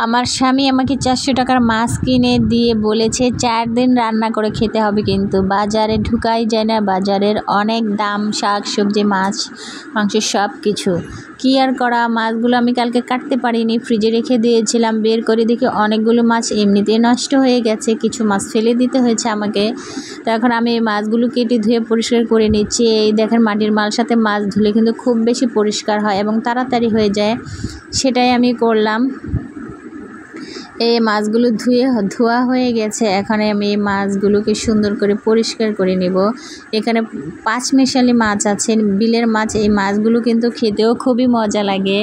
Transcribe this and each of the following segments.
আমার স্বামী আমাকে 400 টাকার মাছ কিনে দিয়ে বলেছে 4 দিন রান্না করে খেতে হবে, কিন্তু বাজারে ঢুকাই যায় না। বাজারের অনেক দাম, শাক সবজি মাছ মাংস সব কিছু। কী আর করা, মাছগুলো আমি কালকে কাটতে পারিনি, ফ্রিজে রেখে দিয়েছিলাম। বের করে দেখি অনেকগুলো মাছ এমনিতেই নষ্ট হয়ে গেছে, কিছু মাছ ফেলে দিতে হয়েছে আমাকে। তো এখন আমি এই মাছগুলো কেটে ধুয়ে পরিষ্কার করে নিচ্ছি। এই দেখেন, মাটির মাল সাথে মাছ ধুলে কিন্তু খুব বেশি পরিষ্কার হয় এবং তাড়াতাড়ি হয়ে যায়, সেটাই আমি করলাম। এই মাছগুলো ধোয়া হয়ে গেছে। এখন আমি এই মাছগুলোকে সুন্দর করে পরিষ্কার করে নেব। এখানে 5 মিশালি মাছ আছে, বিলের মাছ। এই মাছগুলো কিন্তু খেতেও খুবই মজা লাগে,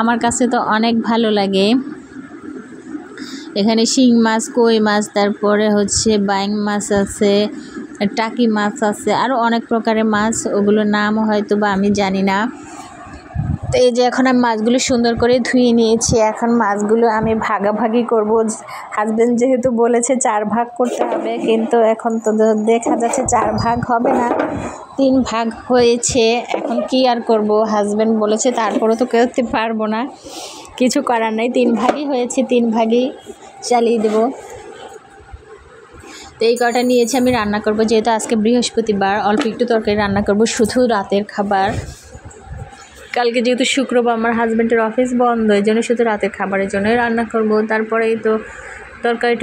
আমার কাছে তো অনেক ভালো লাগে। এখানে শিং মাছ, কই মাছ, তারপরে হচ্ছে বাইং মাছ আছে, টাকি মাছ আছে, আরও অনেক প্রকারের মাছ, ওগুলোর নামও হয়তো বা আমি জানি না। তো এই যে এখন আমি মাছগুলো সুন্দর করে ধুয়ে নিয়েছি। এখন মাছগুলো আমি ভাগাভাগি করব। হাজব্যান্ড যেহেতু বলেছে 4 ভাগ করতে হবে, কিন্তু এখন তো দেখা যাচ্ছে 4 ভাগ হবে না, 3 ভাগ হয়েছে। এখন কি আর করব, হাজব্যান্ড বলেছে, তারপরেও তো করতে পারবো না, কিছু করার নাই। 3 ভাগই হয়েছে, 3 ভাগই চালিয়ে দেব। তো এই কটা নিয়েছি আমি রান্না করব, যেহেতু আজকে বৃহস্পতিবার, অল্প একটু তরকারি রান্না করব, শুধু রাতের খাবার। কালকে যেহেতু শুক্রবার, আমার হাজব্যান্ডের অফিস বন্ধ, এই জন্য শুধু রাতের খাবারের জন্যই রান্না করব। তারপরেই তো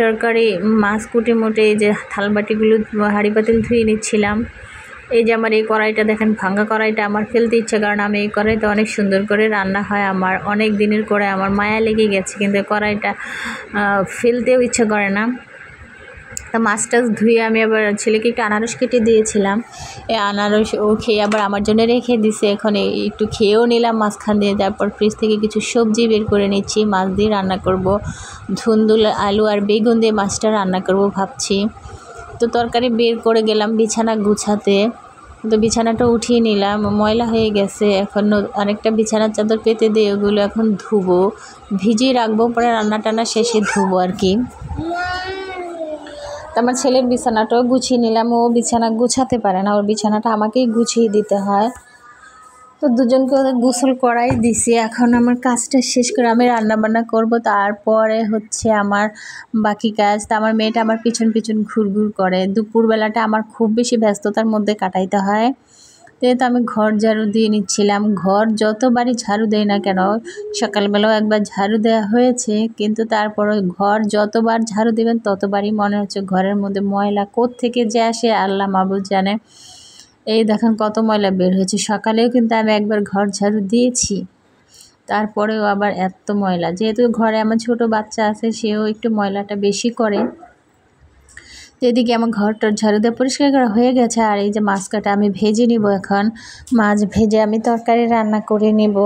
তরকারি মাছ কুটি মুটে এই যে থালবাটিগুলো হাঁড়ি পাতিল ধুয়ে নিচ্ছিলাম। এই যে আমার এই কড়াইটা দেখেন, ভাঙা কড়াইটা আমার ফেলতে ইচ্ছা, কারণ আমি এই কড়াইতে অনেক সুন্দর করে রান্না হয় আমার, অনেক দিনের করে আমার মায়া লেগে গেছে, কিন্তু কড়াইটা ফেলতেও ইচ্ছা করে না। তা মাছ টাছ ধুয়ে আমি আবার ছেলেকে একটু আনারস কেটে দিয়েছিলাম। এই আনারস ও খেয়ে আবার আমার জন্য রেখে দিছে। এখন একটু খেয়েও নিলাম মাঝখান দিয়ে। তারপর ফ্রিজ থেকে কিছু সবজি বের করে নিচ্ছি, মাছ দিয়ে রান্না করব। ধুন্দুল, আলু আর বেগুন দিয়ে মাছটা রান্না করব ভাবছি। তো তরকারি বের করে গেলাম বিছানা গুছাতে। তো বিছানাটা উঠিয়ে নিলাম, ময়লা হয়ে গেছে। এখন আরেকটা বিছানার চাদর পেতে দিয়ে ওগুলো এখন ধুবো, ভিজিয়ে রাখবো, পরে রান্না টান্না শেষে ধুবো আর কি। আমার ছেলের বিছানাটাও গুছিয়ে নিলাম, ও বিছানা গুছাতে পারে না, ওর বিছানাটা আমাকেই গুছিয়ে দিতে হয়। তো দুজনকে ওদের গোসল করাই দিছি। এখন আমার কাজটা শেষ করে আমি রান্নাবান্না করব, তারপরে হচ্ছে আমার বাকি কাজ। তা আমার মেয়েটা আমার পিছন পিছন ঘুরঘুর করে। দুপুরবেলাটা আমার খুব বেশি ব্যস্ততার মধ্যে কাটাইতে হয়। তো আমি ঘর ঝাড়ু দিয়ে নিচ্ছিলাম। ঘর যতবারই ঝাড়ু দেয় না কেন, সকালবেলাও একবার ঝাড়ু দেওয়া হয়েছে, কিন্তু তারপরে ঘর যতবার ঝাড়ু দেবেন ততবারই মনে হচ্ছে ঘরের মধ্যে ময়লা কোত্থেকে যে আসে আল্লাহ মাবুদ জানে। এই দেখেন কত ময়লা বের হয়েছে। সকালেও কিন্তু আমি একবার ঘর ঝাড়ু দিয়েছি, তারপরেও আবার এত ময়লা। যেহেতু ঘরে আমার ছোট বাচ্চা আছে, সেও একটু ময়লাটা বেশি করে। এদিকে আমার ঘরটা ঝাড়ু দিয়ে পরিষ্কার করা হয়ে গেছে। আর এই যে মাছ কাটা আমি ভেজে নিব। এখন মাছ ভেজে আমি তরকারি রান্না করে নেব।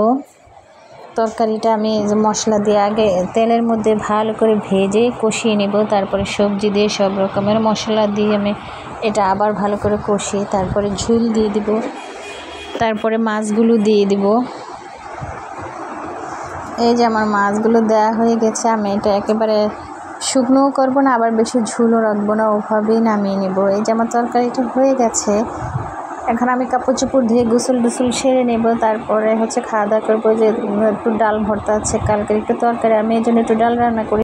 তরকারিটা আমি মশলা দিয়ে আগে তেলের মধ্যে ভালো করে ভেজে কষিয়ে নেব, তারপরে সবজি দিয়ে সব রকমের মশলা দিয়ে আমি এটা আবার ভালো করে কষিয়ে তারপরে ঝোল দিয়ে দিব, তারপরে মাছগুলো দিয়ে দিব। এই যে আমার মাছগুলো দেওয়া হয়ে গেছে। আমি এটা একেবারে শুকনোও করবো না, আবার বেশি ঝুলও রাখবো না, ওভাবেই নামিয়ে নেব। এই যে আমার তরকারিটা হয়ে গেছে। এখন আমি কাপড় চোপড় ধুয়ে গোসল টুসল সেরে নেব, তারপরে হচ্ছে খাওয়া দাওয়া করবো। যে একটু ডাল ভর্তা আছে, কালকের একটু তরকারি, আমি এই জন্য একটু ডাল রান্না করি।